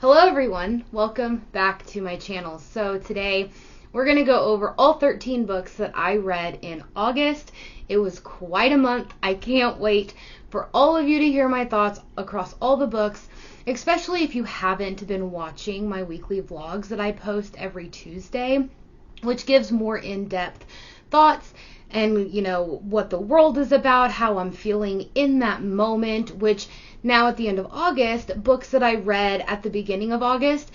Hello everyone, welcome back to my channel. So today we're going to go over all 13 books that I read in August. It was quite a month. I can't wait for all of you to hear my thoughts across all the books, especially if you haven't been watching my weekly vlogs that I post every Tuesday, which gives more in-depth thoughts and, what the world is about, how I'm feeling in that moment, which now at the end of August, books that I read at the beginning of August,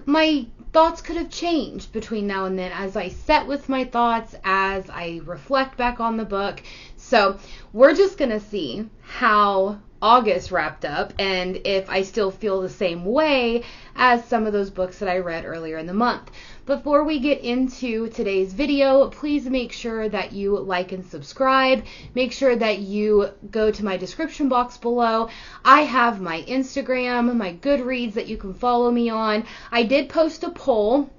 my thoughts could have changed between now and then as I set with my thoughts, as I reflect back on the book. So we're just going to see how August wrapped up and if I still feel the same way as some of those books that I read earlier in the month. Before we get into today's video, please make sure that you like and subscribe. Make sure that you go to my description box below. I have my Instagram, my Goodreads that you can follow me on. I did post a poll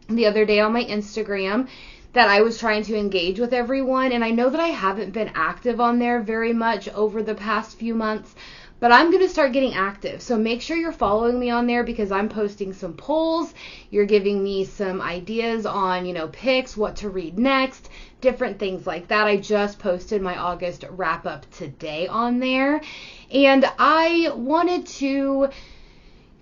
the other day on my Instagram that I was trying to engage with everyone, and I know that I haven't been active on there very much over the past few months, but I'm going to start getting active. So make sure you're following me on there because I'm posting some polls. You're giving me some ideas on, picks, what to read next, different things like that. I just posted my August wrap up today on there, and I wanted to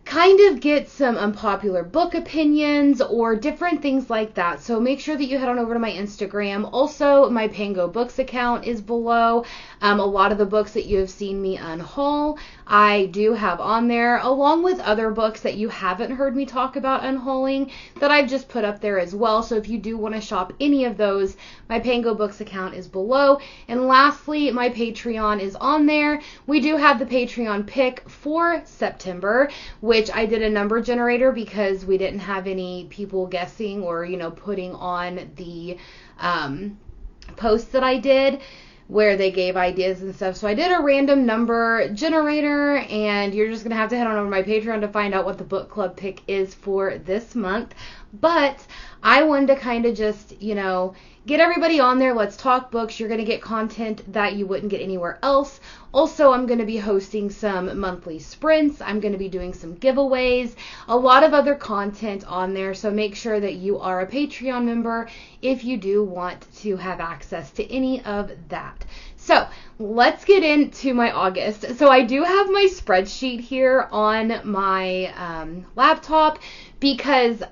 kind of get some unpopular book opinions or different things like that. So make sure that you head on over to my Instagram. Also, my Pango Books account is below. A lot of the books that you have seen me unhaul, I do have on there, along with other books that you haven't heard me talk about unhauling that I've just put up there as well. So if you do want to shop any of those, my Pango Books account is below. And lastly, my Patreon is on there. We do have the Patreon pick for September, which I did a number generator because we didn't have any people guessing or, putting on the post that I did where they gave ideas and stuff. So I did a random number generator, and you're just going to have to head on over to my Patreon to find out what the book club pick is for this month. But I wanted to kind of just, get everybody on there. Let's talk books. You're going to get content that you wouldn't get anywhere else. Also, I'm going to be hosting some monthly sprints. I'm going to be doing some giveaways, a lot of other content on there. So make sure that you are a Patreon member if you do want to have access to any of that. So let's get into my August. So I do have my spreadsheet here on my laptop because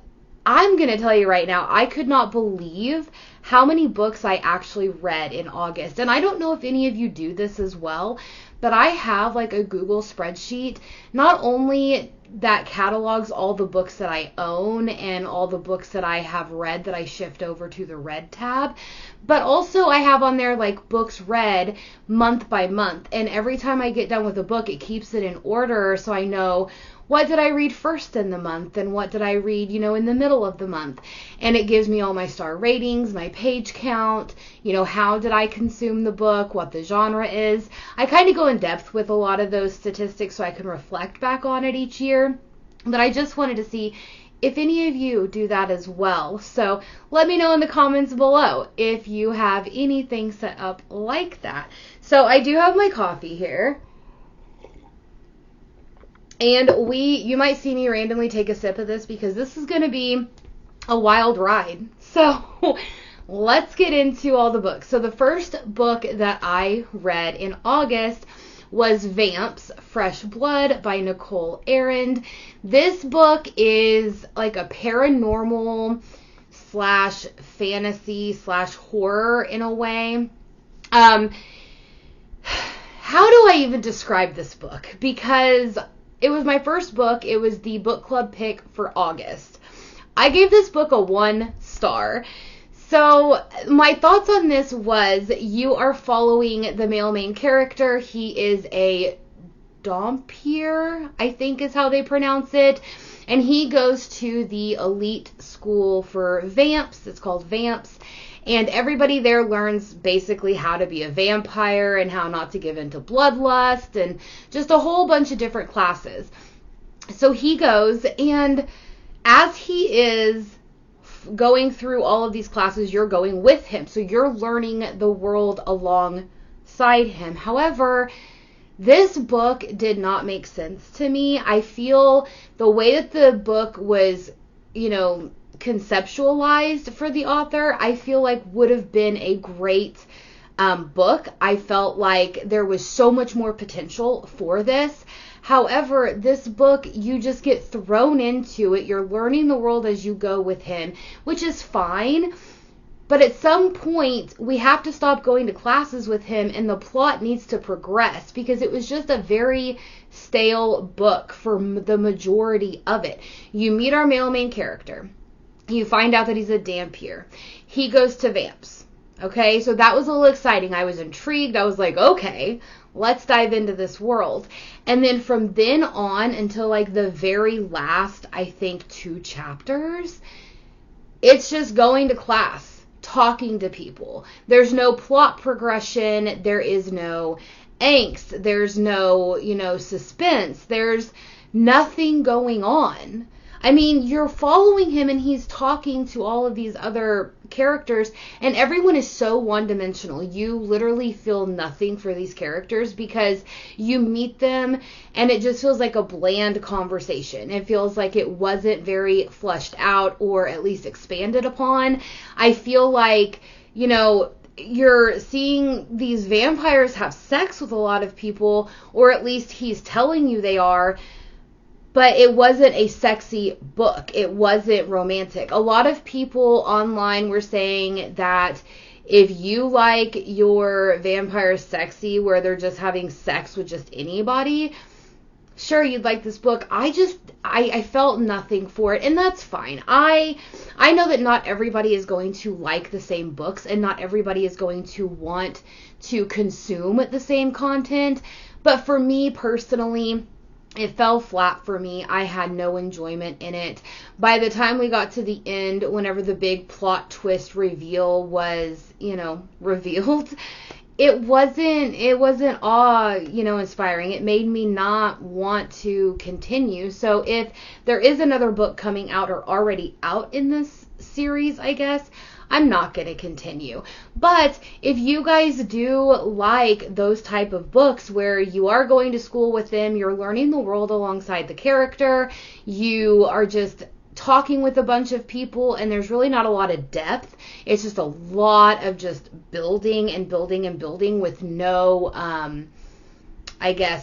I'm going to tell you right now, I could not believe how many books I actually read in August. And I don't know if any of you do this as well, but I have like a Google spreadsheet, not only that catalogs all the books that I own and all the books that I have read that I shift over to the read tab, but also I have on there like books read month by month. And every time I get done with a book, it keeps it in order so I know what did I read first in the month and what did I read, in the middle of the month. And it gives me all my star ratings, my page count, how did I consume the book, what the genre is. I kind of go in depth with a lot of those statistics so I can reflect back on it each year. But I just wanted to see if any of you do that as well. So let me know in the comments below if you have anything set up like that. So I do have my coffee here. And you might see me randomly take a sip of this because this is going to be a wild ride. So let's get into all the books. So the first book that I read in August was Vamps, Fresh Blood by Nicole Arend. This book is like a paranormal / fantasy / horror in a way. How do I even describe this book? Because it was my first book. It was the book club pick for August. I gave this book a 1 star. So my thoughts on this was you are following the male main character. He is a Dompier, I think is how they pronounce it. And he goes to the elite school for Vamps. It's called Vamps. And everybody there learns basically how to be a vampire and how not to give into bloodlust and just a whole bunch of different classes. So he goes, and as he is going through all of these classes, you're going with him. So you're learning the world alongside him. However, This book did not make sense to me. I feel the way that the book was, conceptualized for the author, I feel like would have been a great book. I felt like there was so much more potential for this. However, this book, you just get thrown into it. You're learning the world as you go with him, which is fine. But at some point, we have to stop going to classes with him, and the plot needs to progress, because it was just a very stale book for the majority of it. You meet our male main character. You find out that he's a Dampier. He goes to Vamps. Okay, so that was a little exciting. I was intrigued. I was like, okay, let's dive into this world. And then from then on until like the very last, I think, 2 chapters, it's just going to class, talking to people. There's no plot progression. There is no angst. There's no, suspense. There's nothing going on. I mean, you're following him and he's talking to all of these other characters, and everyone is so one-dimensional. You literally feel nothing for these characters because you meet them and it just feels like a bland conversation. It feels like it wasn't very fleshed out or at least expanded upon. I feel like, you're seeing these vampires have sex with a lot of people, or at least he's telling you they are. But it wasn't a sexy book. It wasn't romantic. A lot of people online were saying that if you like your vampires sexy, where they're just having sex with just anybody, sure, you'd like this book. I felt nothing for it, and that's fine. I know that not everybody is going to like the same books, and not everybody is going to want to consume the same content. But for me personally, it fell flat for me. I had no enjoyment in it. By the time we got to the end, whenever the big plot twist reveal was, revealed, it wasn't inspiring. It made me not want to continue. So if there is another book coming out or already out in this series, I guess, I'm not going to continue. But if you guys do like those type of books where you are going to school with them, you're learning the world alongside the character, you are just talking with a bunch of people, and there's really not a lot of depth. It's just a lot of just building and building and building with no,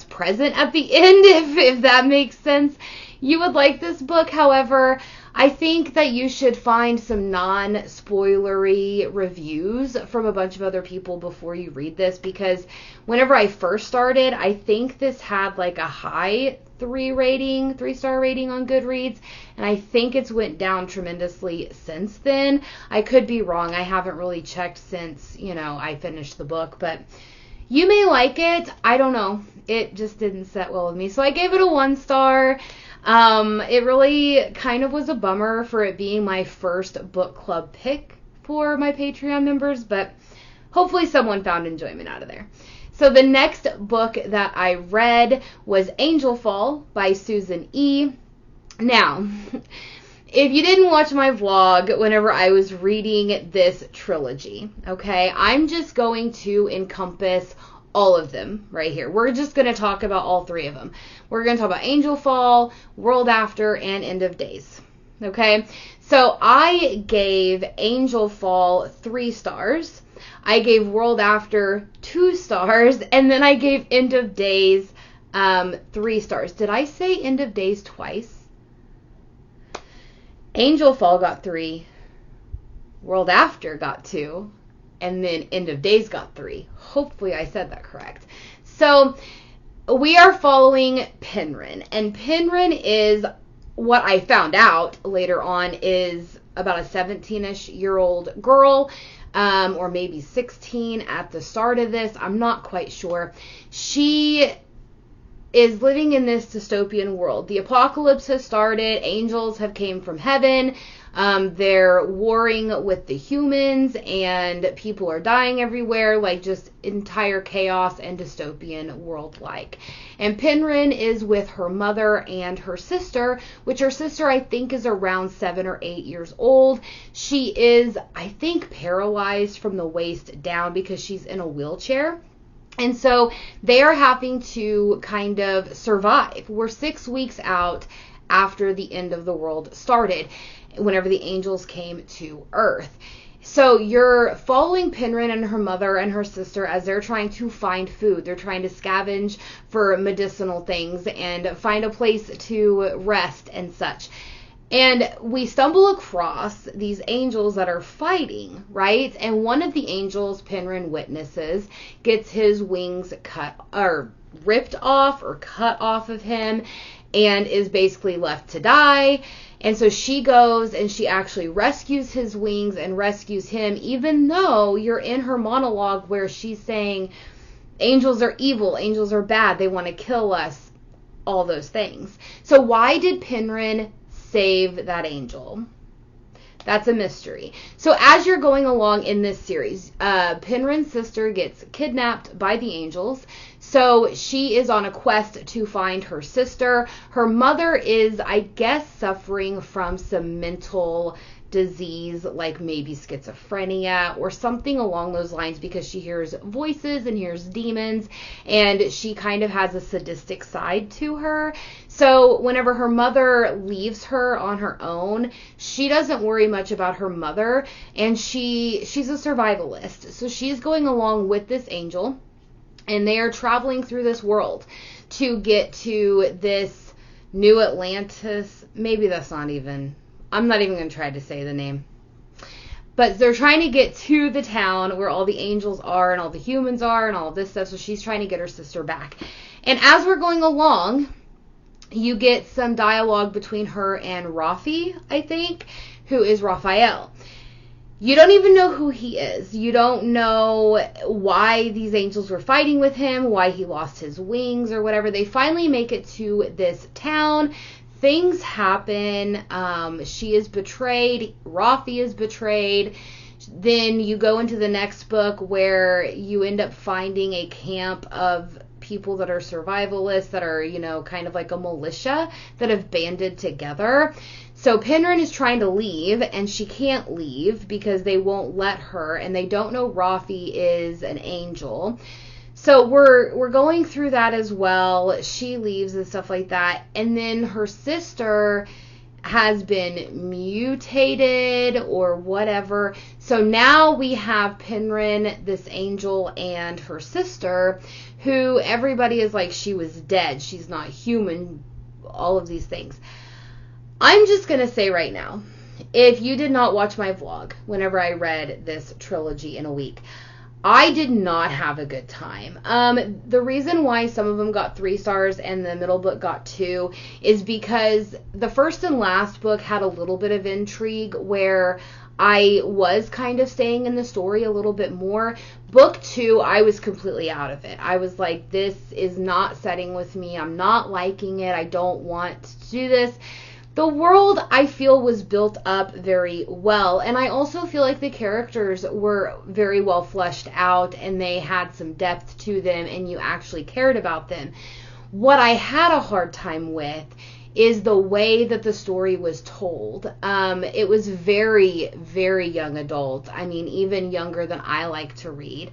present at the end, if that makes sense. You would like this book. However, I think that you should find some non-spoilery reviews from a bunch of other people before you read this, because whenever I first started, I think this had like a high 3-star rating on Goodreads, and I think it's went down tremendously since then. I could be wrong. I haven't really checked since, I finished the book, but you may like it. I don't know. It just didn't set well with me. So I gave it a 1 star. It really kind of was a bummer for it being my first book club pick for my Patreon members, but hopefully someone found enjoyment out of there. So the next book that I read was Angel Fall by Susan E. Now, if you didn't watch my vlog whenever I was reading this trilogy, okay, I'm just going to encompass all of them right here. We're just going to talk about all 3 of them. We're going to talk about Angel Fall, World After, and End of Days. Okay, so I gave Angel Fall 3 stars. I gave World After 2 stars, and then I gave End of Days 3 stars. Did I say End of Days twice? Angel Fall got 3, World After got 2, and then End of Days got 3. Hopefully I said that correct. So we are following Penryn, and Penryn is, what I found out later on, is about a 17-ish year old girl, or maybe 16 at the start of this. I'm not quite sure. She is living in this dystopian world. The apocalypse has started. Angels have came from heaven. They're warring with the humans, and people are dying everywhere, like just entire chaos and dystopian world-like. And Penryn is with her mother and her sister, which her sister I think is around 7 or 8 years old. She is, I think, paralyzed from the waist down because she's in a wheelchair. And so they are having to kind of survive. We're 6 weeks out after the end of the world started, whenever the angels came to Earth. So you're following Penryn and her mother and her sister as they're trying to find food. They're trying to scavenge for medicinal things and find a place to rest and such. And we stumble across these angels that are fighting, right? And one of the angels Penryn witnesses gets his wings ripped off or cut off of him and is basically left to die. And so she goes and she actually rescues his wings and rescues him, even though you're in her monologue where she's saying angels are evil, angels are bad, they want to kill us, all those things. So why did Penryn save that angel? That's a mystery. So as you're going along in this series, Penryn's sister gets kidnapped by the angels. So she is on a quest to find her sister. Her mother is, I guess, suffering from some mental disease, like maybe schizophrenia or something along those lines, because she hears voices and hears demons, and she kind of has a sadistic side to her. So whenever her mother leaves her on her own, she doesn't worry much about her mother, and she's a survivalist. So she's going along with this angel, and they are traveling through this world to get to this New Atlantis. Maybe that's not even, I'm not even going to try to say the name. But they're trying to get to the town where all the angels are and all the humans are and all this stuff. So she's trying to get her sister back. And as we're going along, you get some dialogue between her and Rafi, I think, who is Raphael. You don't even know who he is. You don't know why these angels were fighting with him, why he lost his wings or whatever. They finally make it to this town. Things happen. She is betrayed. Rafi is betrayed. Then you go into the next book where you end up finding a camp of people that are survivalists, that are, kind of like a militia that have banded together. So Penryn is trying to leave, and she can't leave because they won't let her, and they don't know Rafi is an angel. So we're going through that as well. She leaves and stuff like that. And then her sister has been mutated or whatever. So now we have Penryn, this angel, and her sister, who everybody is like, she was dead, she's not human, all of these things. I'm just going to say right now, if you did not watch my vlog whenever I read this trilogy in a week, I did not have a good time. The reason why some of them got 3 stars and the middle book got 2 is because the first and last book had a little bit of intrigue where I was kind of staying in the story a little bit more. Book 2, I was completely out of it. I was like, this is not setting with me. I'm not liking it. I don't want to do this. The world, I feel, was built up very well, and I also feel like the characters were very well fleshed out, and they had some depth to them, and you actually cared about them. What I had a hard time with is the way that the story was told. It was very, very young adult. I mean, even younger than I like to read.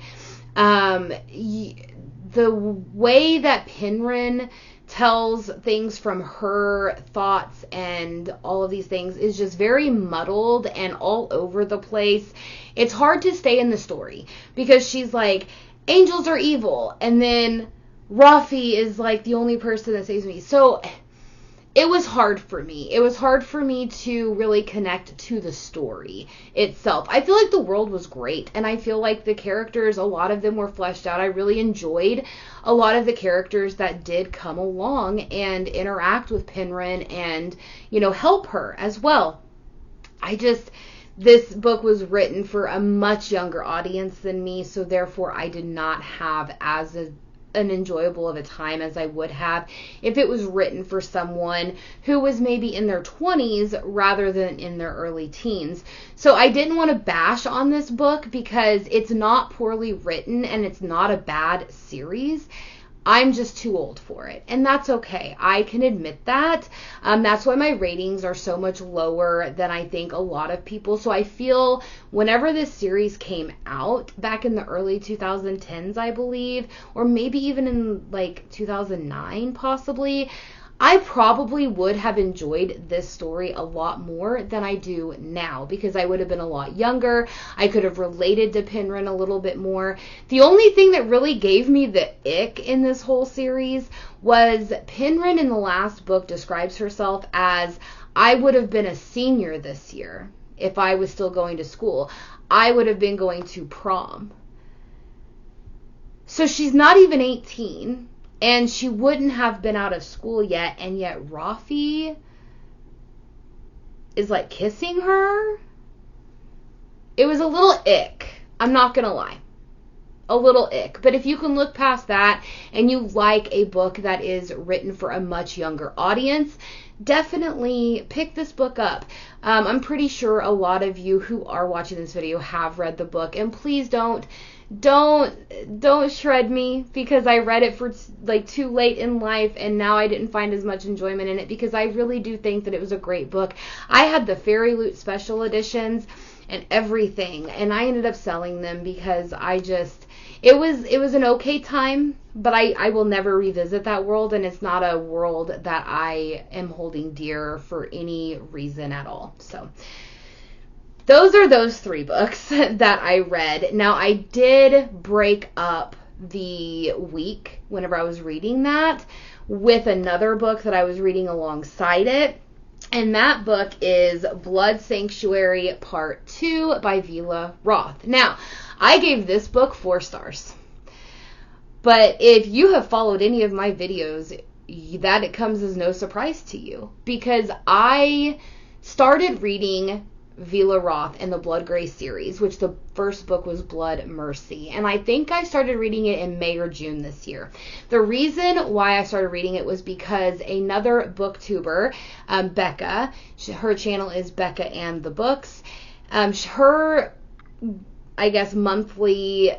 The way that Penryn tells things from her thoughts and all of these things is just very muddled and all over the place. It's hard to stay in the story because she's like, angels are evil, and then Rafi is like the only person that saves me. So it was hard for me. It was hard for me to really connect to the story itself. I feel like the world was great, and I feel like the characters, a lot of them were fleshed out. I really enjoyed a lot of the characters that did come along and interact with Penryn and, help her as well. This book was written for a much younger audience than me, so therefore I did not have as an enjoyable of a time as I would have if it was written for someone who was maybe in their 20s rather than in their early teens. So I didn't want to bash on this book because it's not poorly written and it's not a bad series. I'm just too old for it. And that's okay. I can admit that. That's why my ratings are so much lower than I think a lot of people. So I feel whenever this series came out back in the early 2010s, I believe, or maybe even in like 2009 possibly, I probably would have enjoyed this story a lot more than I do now because I would have been a lot younger. I could have related to Penryn a little bit more. The only thing that really gave me the ick in this whole series was Penryn in the last book describes herself as, I would have been a senior this year if I was still going to school. I would have been going to prom. So she's not even 18. And she wouldn't have been out of school yet, and yet Rafi is like kissing her. It was a little ick. I'm not gonna lie. A little ick. But if you can look past that and you like a book that is written for a much younger audience, definitely pick this book up. I'm pretty sure a lot of you who are watching this video have read the book, and please don't shred me because I read it for like too late in life and now I didn't find as much enjoyment in it, because I really do think that it was a great book. I had the Fairy Loot special editions and everything, and I ended up selling them because it was an okay time, but I will never revisit that world, and it's not a world that I am holding dear for any reason at all. So those are those 3 books that I read. Now, I did break up the week whenever I was reading that with another book that I was reading alongside it. And that book is Blood Sanctuary Part 2 by Vila Roth. Now, I gave this book 4 stars. But if you have followed any of my videos, that it comes as no surprise to you. Because I started reading Vila Roth and the Blood Gray series, which the first book was Blood Mercy, and I think I started reading it in May or June this year. The reason why I started reading it was because another booktuber, Becca, her channel is Becca and the Books, her, I guess, monthly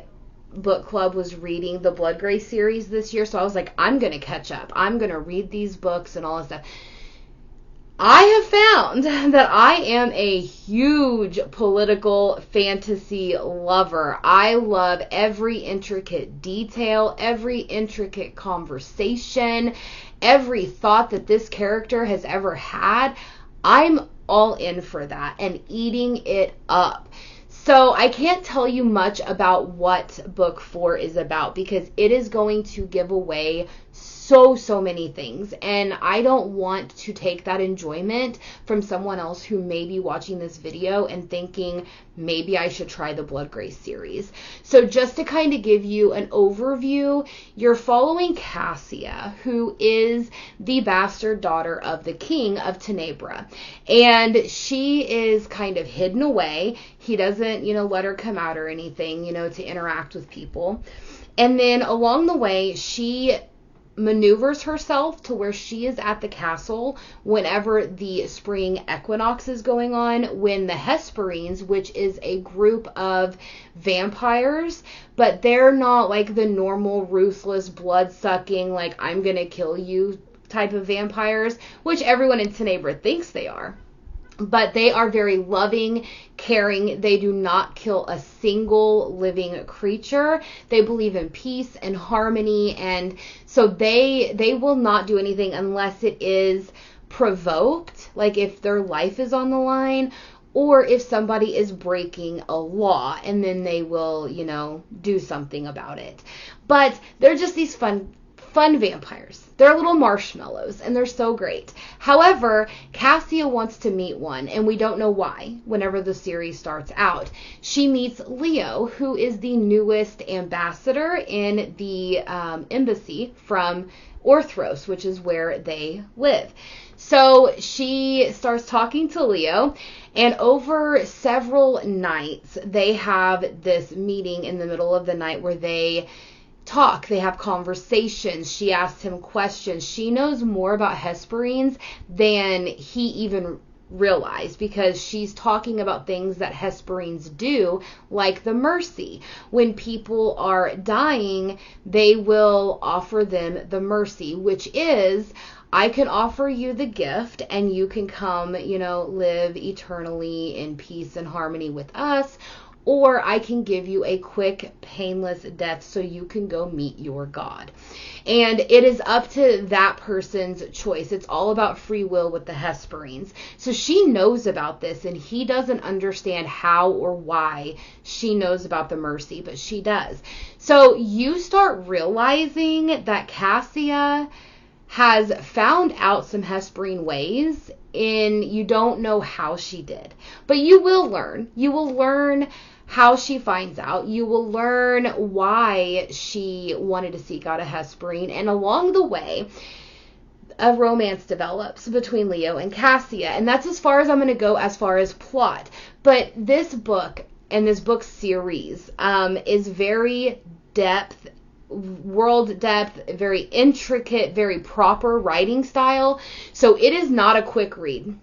book club was reading the Blood Gray series this year, so I was like, I'm gonna catch up, I'm gonna read these books and all this stuff. I have found that I am a huge political fantasy lover. I love every intricate detail, every intricate conversation, every thought that this character has ever had. I'm all in for that and eating it up. So I can't tell you much about what book 4 is about because it is going to give away so many things, and I don't want to take that enjoyment from someone else who may be watching this video and thinking maybe I should try the Blood Gray series. So just to kind of give you an overview, you're following Cassia, who is the bastard daughter of the king of Tenebra, and she is kind of hidden away. He doesn't, let her come out or anything, to interact with people. And then along the way, she maneuvers herself to where she is at the castle whenever the spring equinox is going on, when the Hesperines, which is a group of vampires, but they're not like the normal ruthless blood-sucking, like I'm gonna kill you type of vampires, which everyone in Tenebra thinks they are. But they are very loving, caring. They do not kill a single living creature. They believe in peace and harmony, and so they will not do anything unless it is provoked, like if their life is on the line, or if somebody is breaking a law, and then they will, do something about it. But they're just these fun vampires. They're little marshmallows, and they're so great. However, Cassia wants to meet one, and we don't know why whenever the series starts out. She meets Leo, who is the newest ambassador in the embassy from Orthros, which is where they live. So she starts talking to Leo, and over several nights, they have this meeting in the middle of the night where they talk, they have conversations. She asks him questions. She knows more about Hesperines than he even realize, because she's talking about things that Hesperenes do, like the mercy. When people are dying, they will offer them the mercy, which is, I can offer you the gift and you can come, live eternally in peace and harmony with us, or I can give you a quick, painless death so you can go meet your God. And it is up to that person's choice. It's all about free will with the Hesperenes. So she knows about this, and he doesn't understand how or why she knows about the mercy, but she does. So you start realizing that Cassia has found out some Hesperene ways, and you don't know how she did. But you will learn. You will learn how she finds out. You will learn why she wanted to seek out a Hesperene. And along the way, a romance develops between Leo and Cassia. And that's as far as I'm going to go as far as plot. But this book and this book series is very world depth, very intricate, very proper writing style. So it is not a quick read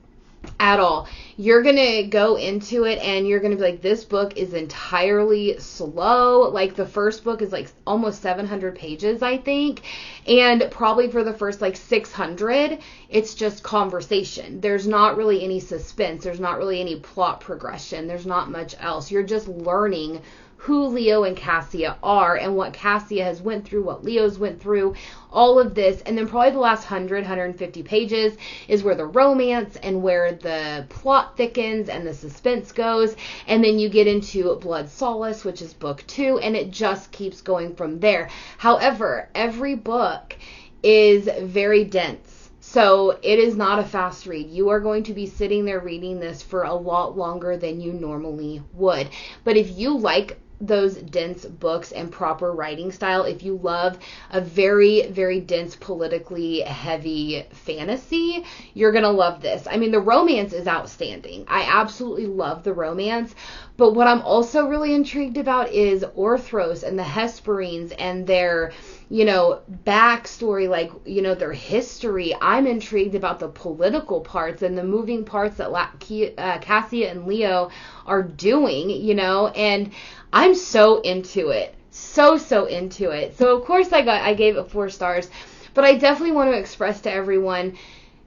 at all. You're going to go into it and you're going to be like, this book is entirely slow. Like, the first book is like almost 700 pages, I think. And probably for the first like 600, it's just conversation. There's not really any suspense. There's not really any plot progression. There's not much else. You're just learning who Leo and Cassia are and what Cassia has went through, what Leo's went through, all of this. And then probably the last 150 pages is where the romance and where the plot thickens and the suspense goes. And then you get into Blood Solace, which is book 2, and it just keeps going from there. However, every book is very dense. So it is not a fast read. You are going to be sitting there reading this for a lot longer than you normally would. But if you like those dense books and proper writing style, if you love a very, very dense, politically heavy fantasy, you're going to love this. I mean, the romance is outstanding. I absolutely love the romance. But what I'm also really intrigued about is Orthros and the Hesperenes and their, backstory, like, their history. I'm intrigued about the political parts and the moving parts that Cassia and Leo are doing, and I'm so into it. So into it. So of course I gave it 4 stars, but I definitely want to express to everyone,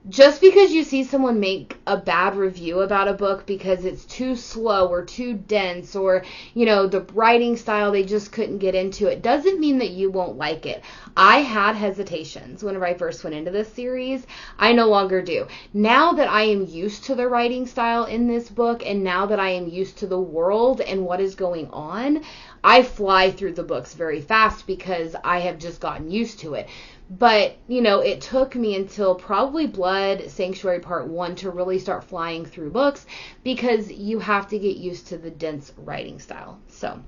just because you see someone make a bad review about a book because it's too slow or too dense or, the writing style, they just couldn't get into it, doesn't mean that you won't like it. I had hesitations whenever I first went into this series. I no longer do. Now that I am used to the writing style in this book, and now that I am used to the world and what is going on, I fly through the books very fast because I have just gotten used to it. But, it took me until probably Blood Sanctuary Part 1 to really start flying through books, because you have to get used to the dense writing style. So,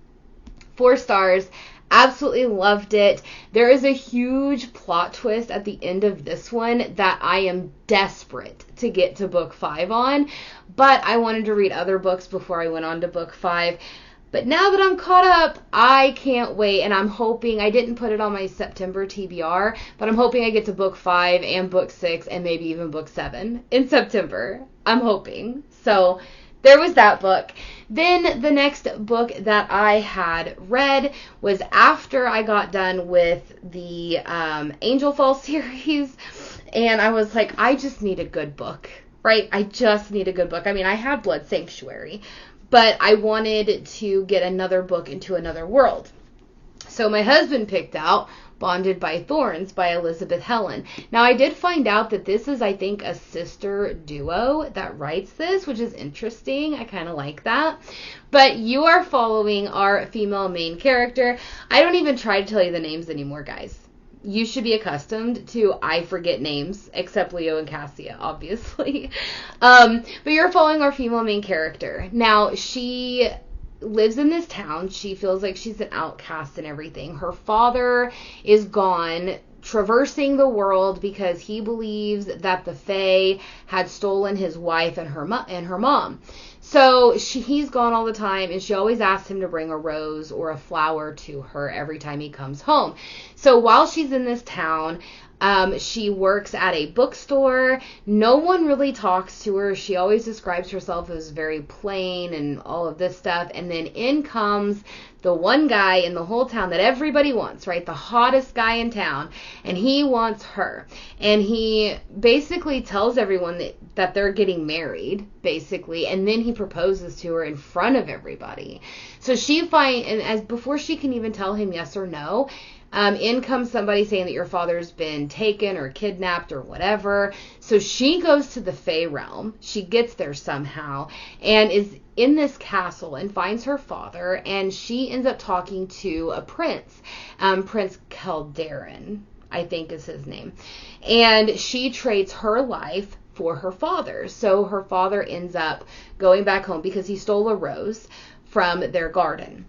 4 stars. Absolutely loved it. There is a huge plot twist at the end of this one that I am desperate to get to book 5 on, but I wanted to read other books before I went on to book 5. But now that I'm caught up, I can't wait, and I'm hoping, I didn't put it on my September TBR, but I'm hoping I get to book 5 and book 6 and maybe even book 7 in September. I'm hoping. So there was that book. Then the next book that I had read was after I got done with the Angel Fall series, and I was like, I just need a good book, right? I just need a good book. I mean, I had Blood Sanctuary, but I wanted to get another book into another world. So my husband picked out Bonded by Thorns by Elizabeth Helen. Now, I did find out that this is, I think, a sister duo that writes this, which is interesting. I kind of like that. But you are following our female main character. I don't even try to tell you the names anymore, guys. You should be accustomed to I forget names, except Leo and Cassia, obviously. But you're following our female main character. Now, she lives in this town. She feels like she's an outcast and everything. Her father is gone, traversing the world because he believes that the Fae had stolen his wife and her mom. So he's gone all the time, and she always asks him to bring a rose or a flower to her every time he comes home. So while she's in this town, she works at a bookstore. No one really talks to her. She always describes herself as very plain and all of this stuff. And then in comes the one guy in the whole town that everybody wants, right? The hottest guy in town. And he wants her. And he basically tells everyone that they're getting married, basically. And then he proposes to her in front of everybody. So before she can even tell him yes or no, in comes somebody saying that your father's been taken or kidnapped or whatever. So she goes to the Fey realm. She gets there somehow and is in this castle and finds her father. And she ends up talking to a prince, Prince Calderon, I think is his name. And she trades her life for her father. So her father ends up going back home because he stole a rose from their garden.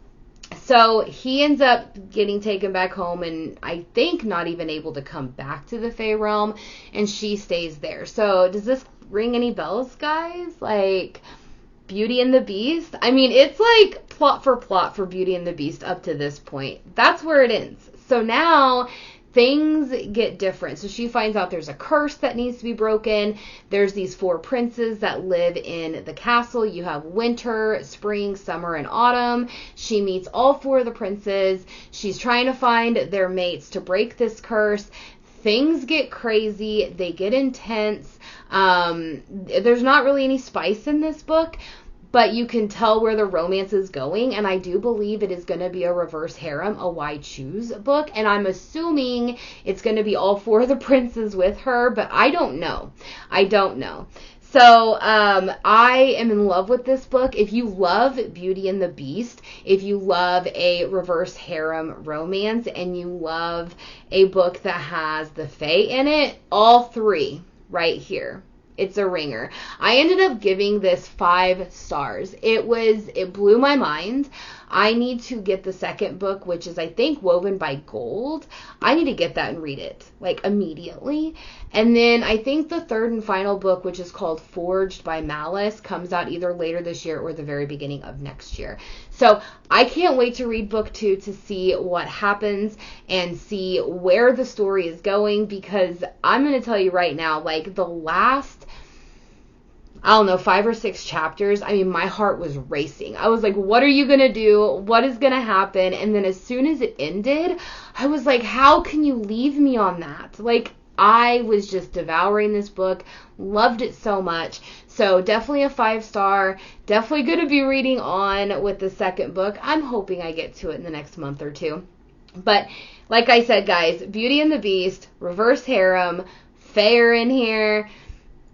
So he ends up getting taken back home and I think not even able to come back to the Fey realm, and she stays there. So does this ring any bells, guys? Like Beauty and the Beast? I mean, it's like plot for Beauty and the Beast up to this point. That's where it ends. So now things get different. So she finds out there's a curse that needs to be broken. There's these 4 princes that live in the castle. You have winter, spring, summer, and autumn. She meets all 4 of the princes. She's trying to find their mates to break this curse. Things get crazy. They get intense. There's not really any spice in this book, but you can tell where the romance is going, and I do believe it is going to be a reverse harem, a Why Choose book, and I'm assuming it's going to be all 4 of the princes with her, but I don't know. So I am in love with this book. If you love Beauty and the Beast, if you love a reverse harem romance, and you love a book that has the Fae in it, all 3 right here. It's a ringer. I ended up giving this 5 stars. It blew my mind. I need to get the second book, which is, I think, Woven by Gold. I need to get that and read it, like, immediately. And then I think the third and final book, which is called Forged by Malice, comes out either later this year or the very beginning of next year. So I can't wait to read book 2 to see what happens and see where the story is going, because I'm going to tell you right now, like, the last, I don't know, 5 or 6 chapters, I mean, my heart was racing. I was like, what are you going to do? What is going to happen? And then as soon as it ended, I was like, how can you leave me on that? Like, I was just devouring this book, loved it so much. So definitely a 5-star, definitely going to be reading on with the second book. I'm hoping I get to it in the next month or 2. But like I said, guys, Beauty and the Beast, reverse harem, fair in here.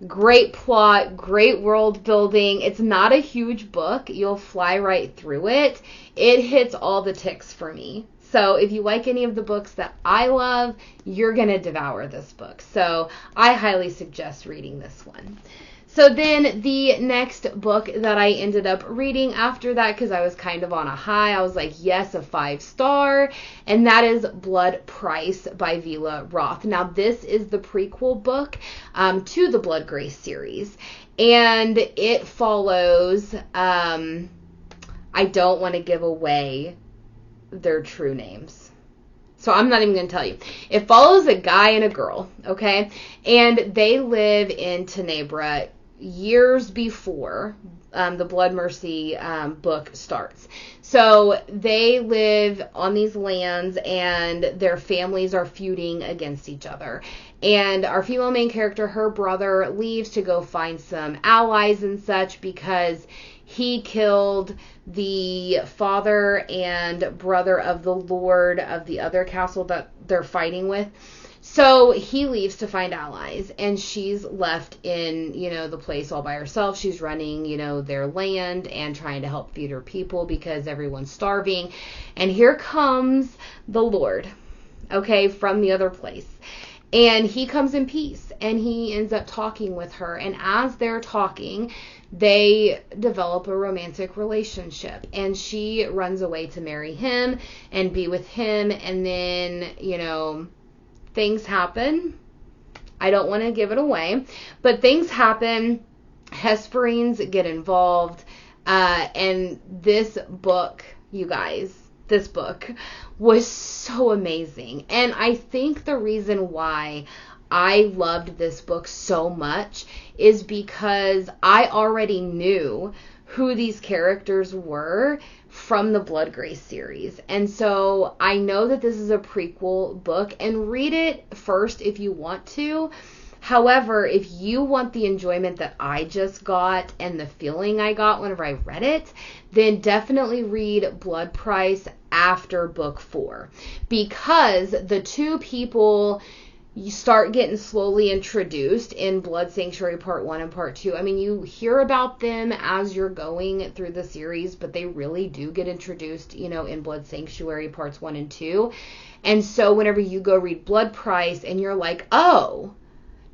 Great plot, great world building. It's not a huge book. You'll fly right through it. It hits all the ticks for me. So if you like any of the books that I love, you're going to devour this book. So I highly suggest reading this one. So then the next book that I ended up reading after that, because I was kind of on a high, I was like, yes, a 5-star, and that is Blood Price by Vila Roth. Now, this is the prequel book to the Blood Grace series, and it follows, I don't want to give away their true names, so I'm not even going to tell you. It follows a guy and a girl, okay, and they live in Tenebra years before the Blood Mercy book starts. So they live on these lands and their families are feuding against each other. And our female main character, her brother, leaves to go find some allies and such because he killed the father and brother of the lord of the other castle that they're fighting with. So he leaves to find allies, and she's left in, the place all by herself. She's running, their land and trying to help feed her people because everyone's starving. And here comes the Lord, okay, from the other place. And he comes in peace, and he ends up talking with her. And as they're talking, they develop a romantic relationship. And she runs away to marry him and be with him. And then, things happen. I don't want to give it away, but things happen. Hesperines get involved. And this book, you guys, this book was so amazing. And I think the reason why I loved this book so much is because I already knew who these characters were from the Bloodgrace series. And so I know that this is a prequel book, and read it first if you want to. However, if you want the enjoyment that I just got and the feeling I got whenever I read it, then definitely read Blood Price after book 4. Because the two people you start getting slowly introduced in Blood Sanctuary Part 1 and Part 2. I mean, you hear about them as you're going through the series, but they really do get introduced, in Blood Sanctuary Parts 1 and 2. And so whenever you go read Blood Price and you're like, oh,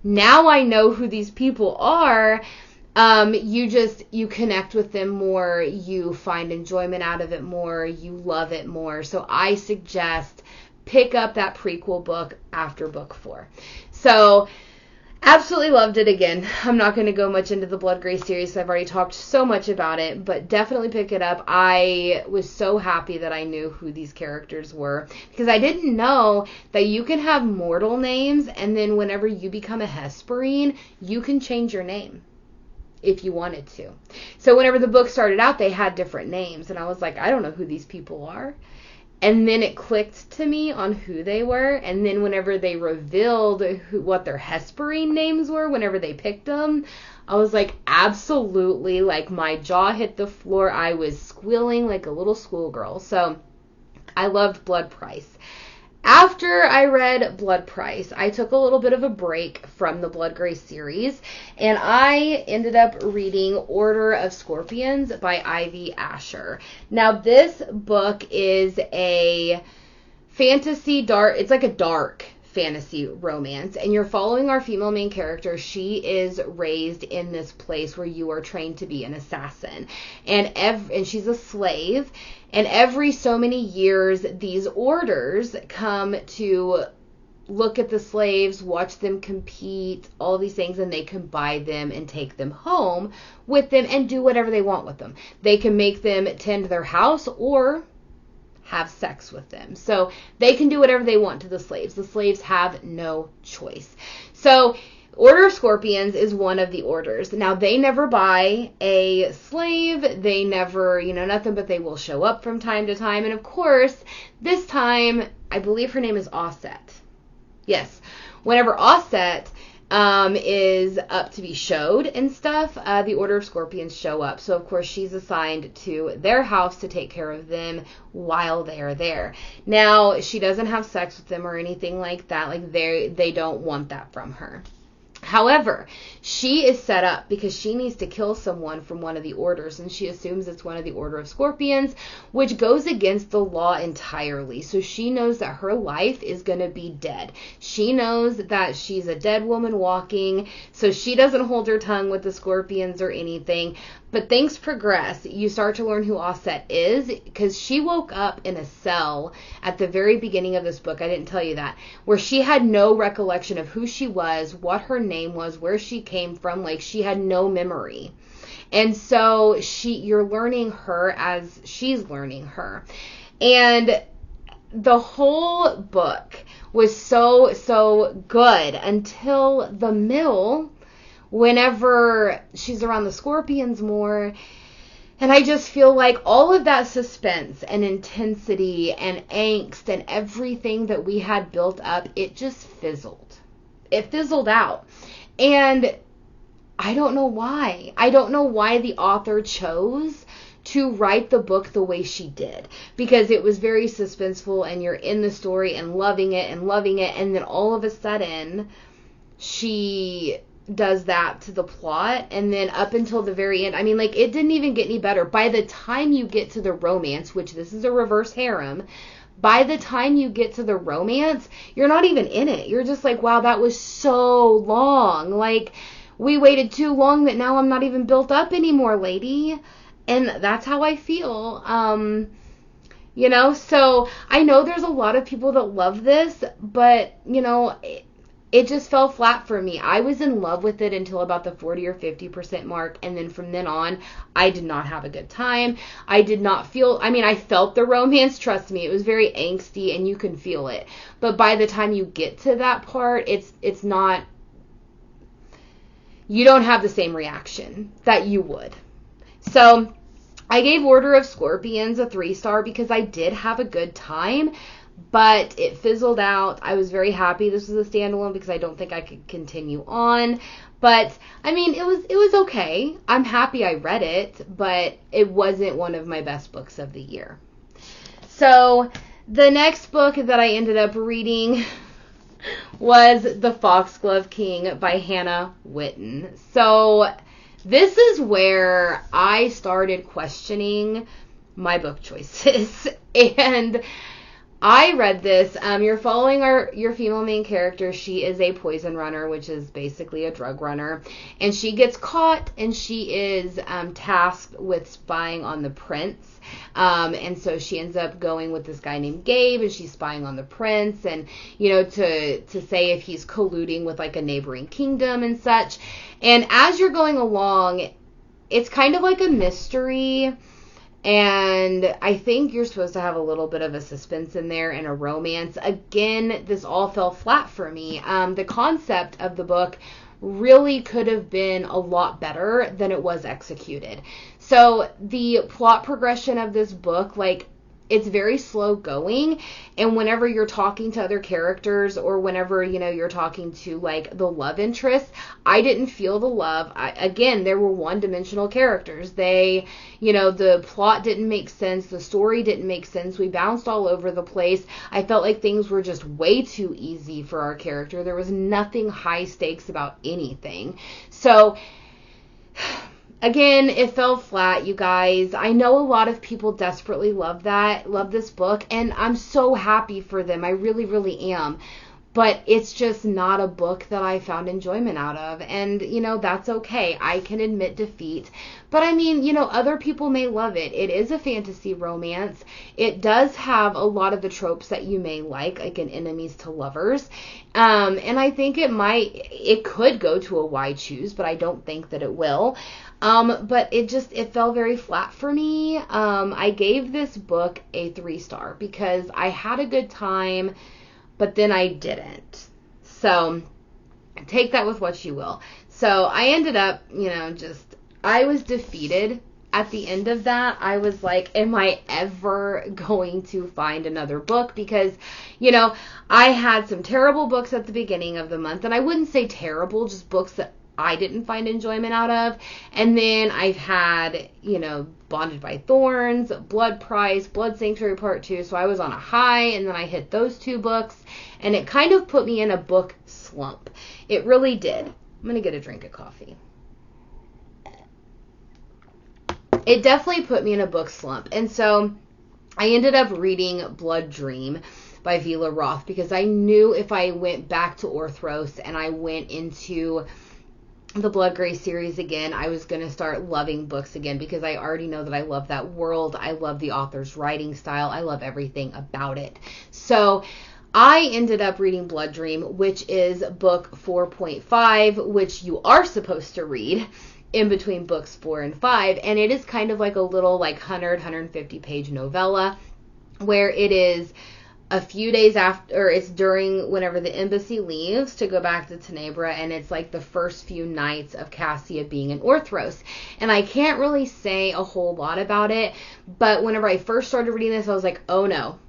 now I know who these people are, you connect with them more, you find enjoyment out of it more, you love it more. So I suggest pick up that prequel book after book 4. So, absolutely loved it again. I'm not going to go much into the Bloodgrace series. I've already talked so much about it, but definitely pick it up. I was so happy that I knew who these characters were, because I didn't know that you can have mortal names, and then whenever you become a Hesperine, you can change your name if you wanted to. So whenever the book started out, they had different names, and I was like, I don't know who these people are. And then it clicked to me on who they were. And then whenever they revealed what their Hesperine names were, whenever they picked them, I was like, absolutely, like my jaw hit the floor. I was squealing like a little schoolgirl. So I loved Blood Price. After I read Blood Price, I took a little bit of a break from the Bloodgrace series, and I ended up reading Order of Scorpions by Ivy Asher. Now, this book is a fantasy it's like a dark fantasy romance, and you're following our female main character. She is raised in this place where you are trained to be an assassin, and she's a slave, and every so many years these orders come to look at the slaves, watch them compete, all these things, and they can buy them and take them home with them and do whatever they want with them. They can make them tend their house or have sex with them. So they can do whatever they want to the slaves. The slaves have no choice. So Order of Scorpions is one of the orders. Now, they never buy a slave. They never, nothing, but they will show up from time to time. And of course, this time, I believe her name is Osset. Yes. Whenever Osset is up to be showed and stuff, the Order of Scorpions show up. So, of course, she's assigned to their house to take care of them while they are there. Now, she doesn't have sex with them or anything like that. Like, they don't want that from her. However, she is set up because she needs to kill someone from one of the orders, and she assumes it's one of the Order of Scorpions, which goes against the law entirely. So she knows that her life is going to be dead. She knows that she's a dead woman walking, so she doesn't hold her tongue with the Scorpions or anything. But things progress. You start to learn who Osset is, because she woke up in a cell at the very beginning of this book. I didn't tell you that. Where she had no recollection of who she was, what her name was, where she came from. Like, she had no memory. And so you're learning her as she's learning her. And the whole book was so good until the middle, whenever she's around the Scorpions more. And I just feel like all of that suspense and intensity and angst and everything that we had built up, it just fizzled. It fizzled out. And I don't know why. I don't know why the author chose to write the book the way she did, because it was very suspenseful and you're in the story and loving it, and then all of a sudden she does that to the plot, and then up until the very end, I mean, like, it didn't even get any better. By the time you get to the romance, which this is a reverse harem, by the time you get to the romance, you're not even in it. You're just like, wow, that was so long. Like, we waited too long that now I'm not even built up anymore, lady. And that's how I feel. So I know there's a lot of people that love this, but, it just fell flat for me. I was in love with it until about the 40 or 50% mark. And then from then on, I did not have a good time. I did not feel, I felt the romance, trust me. It was very angsty and you can feel it. But by the time you get to that part, it's not, you don't have the same reaction that you would. So I gave Order of Scorpions a 3-star because I did have a good time. But it fizzled out. I was very happy this was a standalone because I don't think I could continue on. But, it was okay. I'm happy I read it, but it wasn't one of my best books of the year. So, the next book that I ended up reading was The Foxglove King by Hannah Witton. So, this is where I started questioning my book choices. And I read this. You're following your female main character. She is a poison runner, which is basically a drug runner. And she gets caught, and she is tasked with spying on the prince. And so she ends up going with this guy named Gabe, and she's spying on the prince, and, to say if he's colluding with, like, a neighboring kingdom and such. And as you're going along, it's kind of like a mystery. And I think you're supposed to have a little bit of a suspense in there and a romance. Again, this all fell flat for me. The concept of the book really could have been a lot better than it was executed. So the plot progression of this book, it's very slow going, and whenever you're talking to other characters or whenever, you're talking to, the love interest, I didn't feel the love. Again, there were one-dimensional characters. They, the plot didn't make sense. The story didn't make sense. We bounced all over the place. I felt like things were just way too easy for our character. There was nothing high stakes about anything. So, again, it fell flat, you guys. I know a lot of people desperately love this book, and I'm so happy for them. I really, really am. But it's just not a book that I found enjoyment out of. And, that's okay. I can admit defeat. But other people may love it. It is a fantasy romance. It does have a lot of the tropes that you may like in enemies to lovers. And I think it could go to a why choose, but I don't think that it will. But it fell very flat for me. I gave this book a 3-star because I had a good time, but then I didn't. So take that with what you will. So I ended up, I was defeated at the end of that. I was like, am I ever going to find another book? Because, I had some terrible books at the beginning of the month, and I wouldn't say terrible, just books that I didn't find enjoyment out of. And then I've had, Bonded by Thorns, Blood Price, Blood Sanctuary Part 2. So I was on a high, and then I hit those 2 books, and it kind of put me in a book slump. It really did. I'm going to get a drink of coffee. It definitely put me in a book slump. And so I ended up reading Blood Dream by Vila Roth because I knew if I went back to Orthros and I went into the Blood Gray series again, I was going to start loving books again because I already know that I love that world. I love the author's writing style. I love everything about it. So I ended up reading Blood Dream, which is book 4.5, which you are supposed to read in between books 4 and 5. And it is kind of like a little 150 page novella where it is a few days after, or it's during whenever the embassy leaves to go back to Tenebra, and it's the first few nights of Cassia being in Orthros. And I can't really say a whole lot about it, but whenever I first started reading this, I was like, oh no,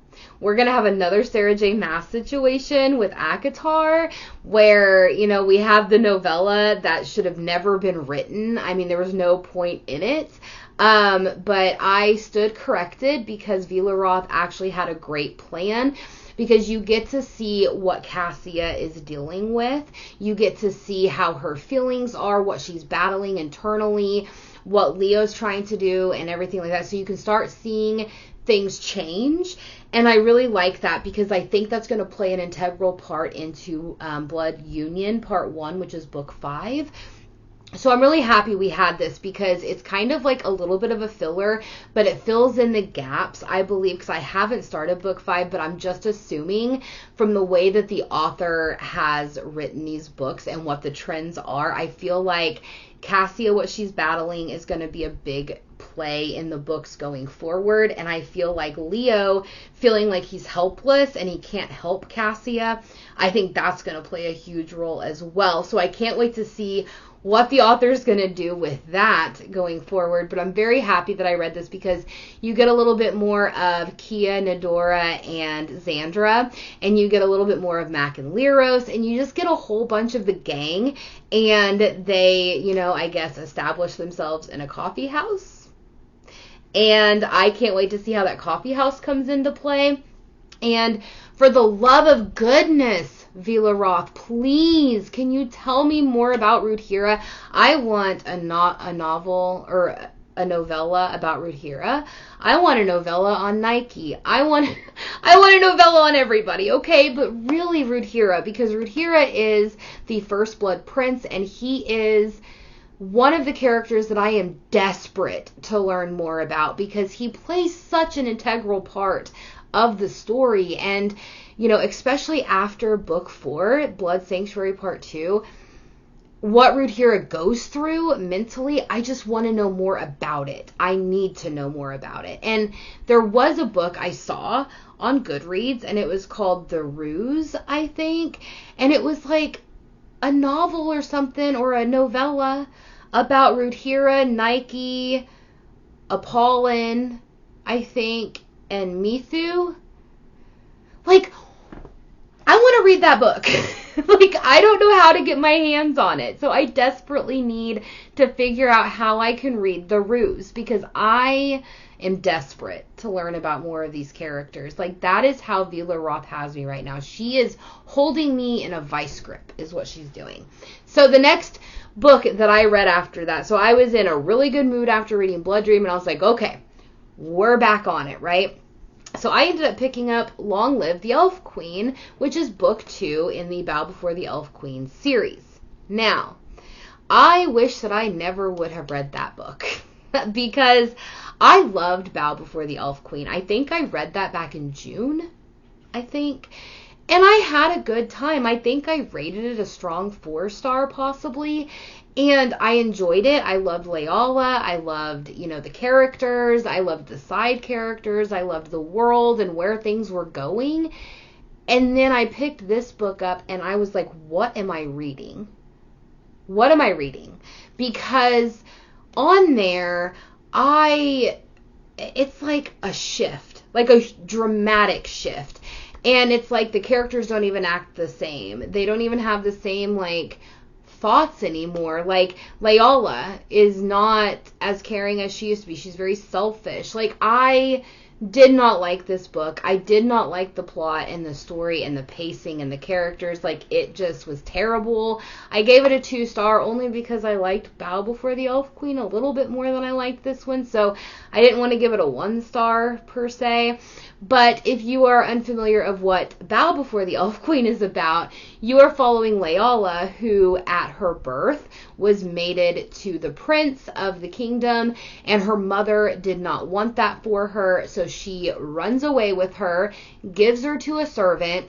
we're going to have another Sarah J. Maas situation with ACOTAR where, we have the novella that should have never been written. There was no point in it. But I stood corrected because Vila Roth actually had a great plan, because you get to see what Cassia is dealing with. You get to see how her feelings are, what she's battling internally, what Leo's trying to do, and everything like that. So you can start seeing things change. And I really like that because I think that's going to play an integral part into Blood Union Part 1, which is book 5. So I'm really happy we had this because it's kind of like a little bit of a filler, but it fills in the gaps, I believe, because I haven't started book 5, but I'm just assuming from the way that the author has written these books and what the trends are, I feel like Cassia, what she's battling, is going to be a big play in the books going forward. And I feel like Leo feeling like he's helpless and he can't help Cassia, I think that's going to play a huge role as well. So I can't wait to see what the author's going to do with that going forward. But I'm very happy that I read this because you get a little bit more of Kia, Nadora, and Xandra, and you get a little bit more of Mac and Lyros, and you just get a whole bunch of the gang, and they, you know, I guess establish themselves in a coffee house. And I can't wait to see how that coffee house comes into play. And for the love of goodness, Vila Roth, please, can you tell me more about Rudhira? I want a novel or a novella about Rudhira. I want a novella on Nike. I want a novella on everybody, okay? But really Rudhira, because Rudhira is the First Blood Prince, and he is one of the characters that I am desperate to learn more about because he plays such an integral part of the story. And, you know, especially after book 4, Blood Sanctuary Part 2, what Rudhira goes through mentally, I just want to know more about it. I need to know more about it. And there was a book I saw on Goodreads, and it was called The Ruse, I think. And it was like a novel or something, or a novella about Rudhira, Nike, Apollon, I think, and Mithu. Like, I want to read that book. Like, I don't know how to get my hands on it. So I desperately need to figure out how I can read The Ruse, because I am desperate to learn about more of these characters. Like, that is how Vila Roth has me right now. She is holding me in a vice grip, is what she's doing. So the next book that I read after that, so I was in a really good mood after reading Blood Dream, and I was like, okay, we're back on it, right? So I ended up picking up Long Live the Elf Queen, which is book 2 in the Bow Before the Elf Queen series. Now, I wish that I never would have read that book because I loved Bow Before the Elf Queen. I think I read that back in June, I think. And I had a good time. I think I rated it a strong 4-star possibly. And I enjoyed it. I loved Leala. I loved, you know, the characters. I loved the side characters. I loved the world and where things were going. And then I picked this book up and I was like, what am I reading? What am I reading? Because on there, it's like a shift, like a dramatic shift. And it's like the characters don't even act the same. They don't even have the same, like, thoughts anymore. Like, Leala is not as caring as she used to be. She's very selfish. Like, I did not like this book. I did not like the plot and the story and the pacing and the characters. Like, it just was terrible. I gave it a 2-star only because I liked Bow Before the Elf Queen a little bit more than I liked this one. So I didn't want to give it a 1-star per se. But if you are unfamiliar of what Bow Before the Elf Queen is about, you are following Leala, who at her birth was mated to the prince of the kingdom, and her mother did not want that for her, so she runs away with her, gives her to a servant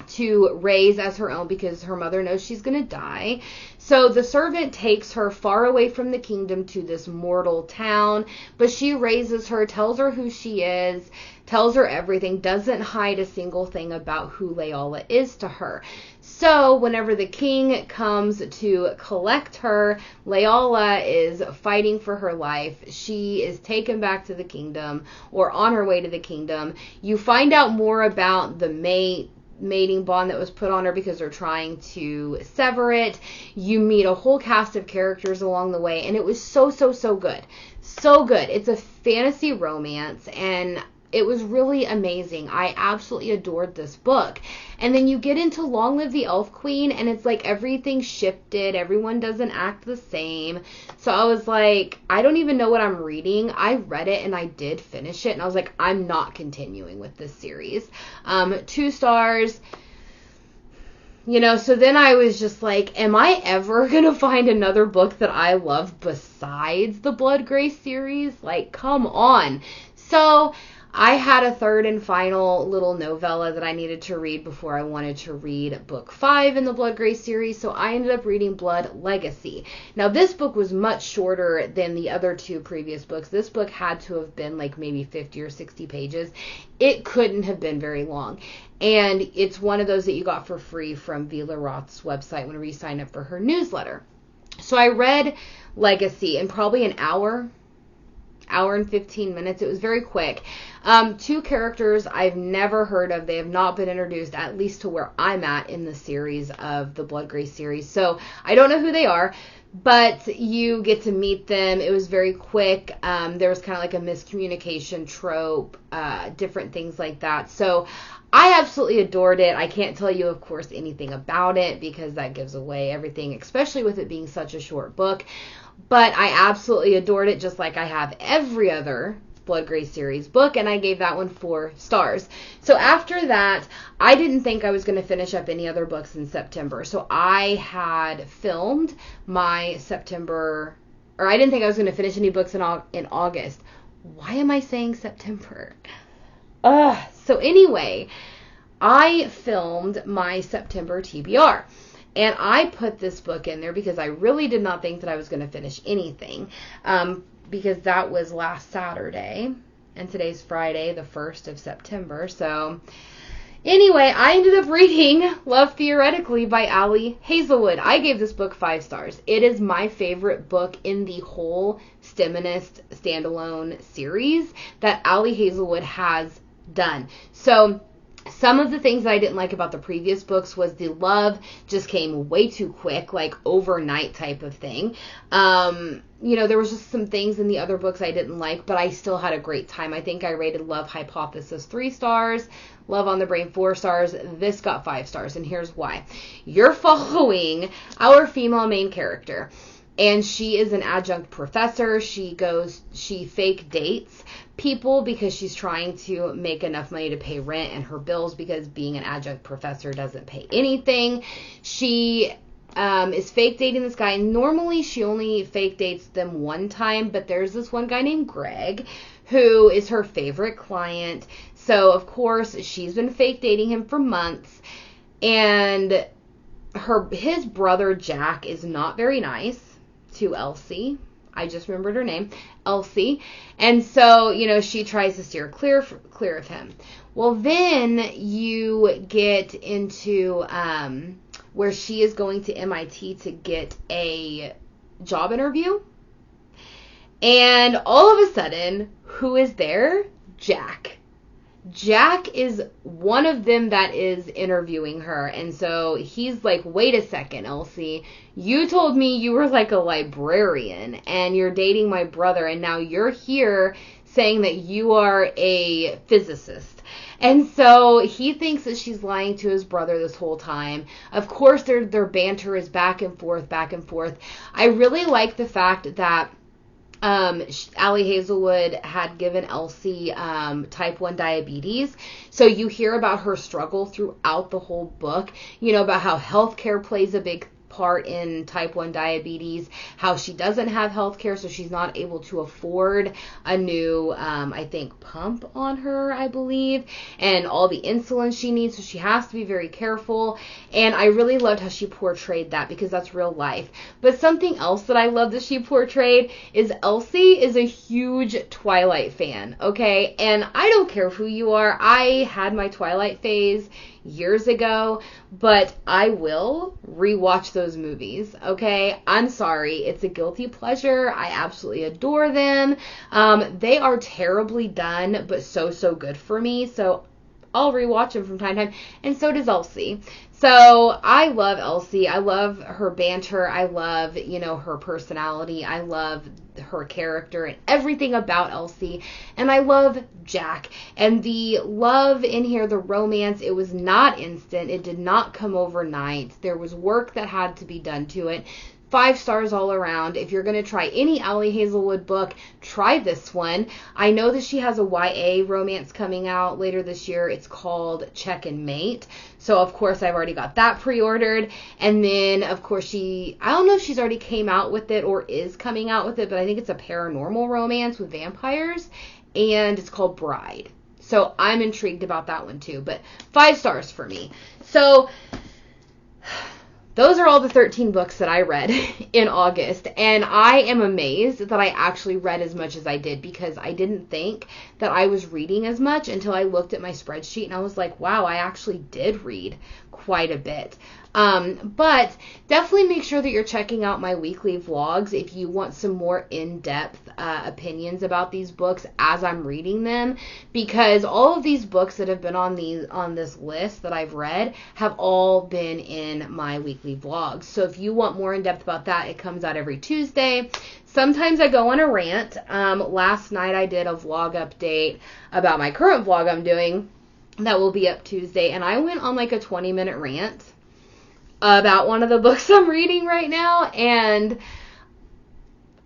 to raise as her own because her mother knows she's going to die. So the servant takes her far away from the kingdom to this mortal town, but she raises her, tells her who she is, tells her everything, doesn't hide a single thing about who Leala is to her. So whenever the king comes to collect her, Leala is fighting for her life. She is taken back to the kingdom, or on her way to the kingdom. You find out more about the mating bond that was put on her because they're trying to sever it. You meet a whole cast of characters along the way, and it was so good. So good. It's a fantasy romance, and it was really amazing. I absolutely adored this book. And then you get into Long Live the Elf Queen, and it's like everything shifted. Everyone doesn't act the same. So I was like, I don't even know what I'm reading. I read it and I did finish it, and I was like, I'm not continuing with this series. 2 stars. So then I was just like, am I ever going to find another book that I love besides the Blood Grace series? Like, come on. So I had a third and final little novella that I needed to read before I wanted to read book 5 in the Blood Grace series, so I ended up reading Blood Legacy. Now, this book was much shorter than the other 2 previous books. This book had to have been like maybe 50 or 60 pages. It couldn't have been very long. And it's one of those that you got for free from Vila Roth's website whenever you sign up for her newsletter. So I read Legacy in probably an hour and 15 minutes. It was very quick. 2 characters I've never heard of. They have not been introduced, at least to where I'm at in the series of the Blood Grace series. So I don't know who they are, but you get to meet them. It was very quick. There was kind of like a miscommunication trope, different things like that. So I absolutely adored it. I can't tell you, of course, anything about it because that gives away everything, especially with it being such a short book. But I absolutely adored it, just like I have every other Blood Grace series book, and I gave that one 4 stars. So after that, I didn't think I was going to finish up any other books in September. So I had filmed my September, or I didn't think I was going to finish any books in August. Why am I saying September? So anyway, I filmed my September TBR. And I put this book in there because I really did not think that I was going to finish anything, because that was last Saturday, and today's Friday, the 1st of September. So anyway, I ended up reading Love Theoretically by Hazelwood. I gave this book 5 stars. It is my favorite book in the whole Steminist standalone series that Hazelwood has done. So some of the things I didn't like about the previous books was the love just came way too quick, like overnight type of thing. There was just some things in the other books I didn't like, but I still had a great time. I think I rated Love Hypothesis 3 stars, Love on the Brain 4 stars. This got 5 stars, and here's why. You're following our female main character, and she is an adjunct professor. She fake dates people because she's trying to make enough money to pay rent and her bills, because being an adjunct professor doesn't pay anything. She is fake dating this guy. Normally she only fake dates them one time, but there's this one guy named Greg who is her favorite client. So of course she's been fake dating him for months, and his brother Jack is not very nice to Elsie. I just remembered her name, Elsie. And so, she tries to steer clear of him. Well, then you get into where she is going to MIT to get a job interview. And all of a sudden, who is there? Jack. Jack is one of them that is interviewing her. And so he's like, wait a second, Elsie. You told me you were like a librarian and you're dating my brother, and now you're here saying that you are a physicist. And so he thinks that she's lying to his brother this whole time. Of course, their banter is back and forth. I really like the fact that Hazelwood had given Elsie type 1 diabetes. So you hear about her struggle throughout the whole book, about how healthcare plays a big part in type 1 diabetes, how she doesn't have healthcare, so she's not able to afford a new, I think, pump on her, I believe, and all the insulin she needs, so she has to be very careful. And I really loved how she portrayed that, because that's real life. But something else that I love that she portrayed is Elsie is a huge Twilight fan, okay? And I don't care who you are. I had my Twilight phase years ago, but I will rewatch those movies, okay? I'm sorry, it's a guilty pleasure. I absolutely adore them. They are terribly done, but so good for me, so I'll rewatch them from time to time, and so does Elsie. So I love Elsie. I love her banter. I love, her personality. I love her character and everything about Elsie. And I love Jack. And the love in here, the romance, it was not instant. It did not come overnight. There was work that had to be done to it. 5 stars all around. If you're going to try any Allie Hazelwood book, try this one. I know that she has a YA romance coming out later this year. It's called Check and Mate. So, of course, I've already got that pre-ordered. And then, of course, I don't know if she's already came out with it or is coming out with it, but I think it's a paranormal romance with vampires. And it's called Bride. So, I'm intrigued about that one, too. But 5 stars for me. So, those are all the 13 books that I read in August, and I am amazed that I actually read as much as I did, because I didn't think that I was reading as much until I looked at my spreadsheet, and I was like, wow, I actually did read quite a bit. But definitely make sure that you're checking out my weekly vlogs if you want some more in-depth opinions about these books as I'm reading them, because all of these books that have been on this list that I've read have all been in my weekly vlogs. So if you want more in-depth about that, it comes out every Tuesday. Sometimes I go on a rant. Last night I did a vlog update about my current vlog I'm doing that will be up Tuesday, and I went on like a 20-minute rant about one of the books I'm reading right now, and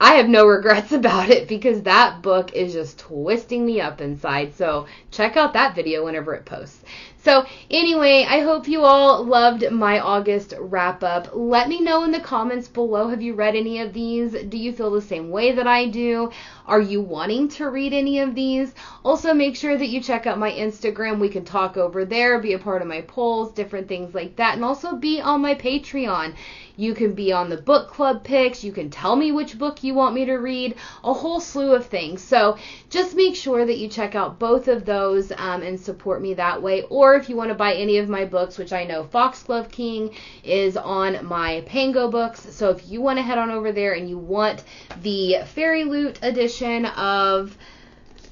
I have no regrets about it, because that book is just twisting me up inside. So check out that video whenever it posts. So anyway, I hope you all loved my August wrap up. Let me know in the comments below, have you read any of these? Do you feel the same way that I do? Are you wanting to read any of these? Also, make sure that you check out my Instagram. We can talk over there, be a part of my polls, different things like that, and also be on my Patreon. You can be on the book club picks. You can tell me which book you want me to read, a whole slew of things. So just make sure that you check out both of those and support me that way. Or if you want to buy any of my books, which I know Foxglove King is on my Pango books. So if you want to head on over there and you want the Fairy Loot edition of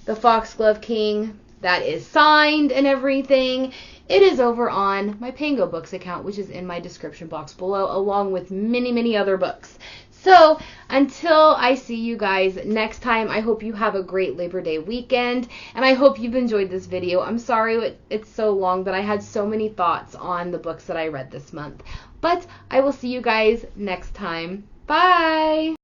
the Foxglove King that is signed and everything, it is over on my Pango Books account, which is in my description box below, along with many, many other books. So until I see you guys next time, I hope you have a great Labor Day weekend, and I hope you've enjoyed this video. I'm sorry it's so long, but I had so many thoughts on the books that I read this month. But I will see you guys next time. Bye!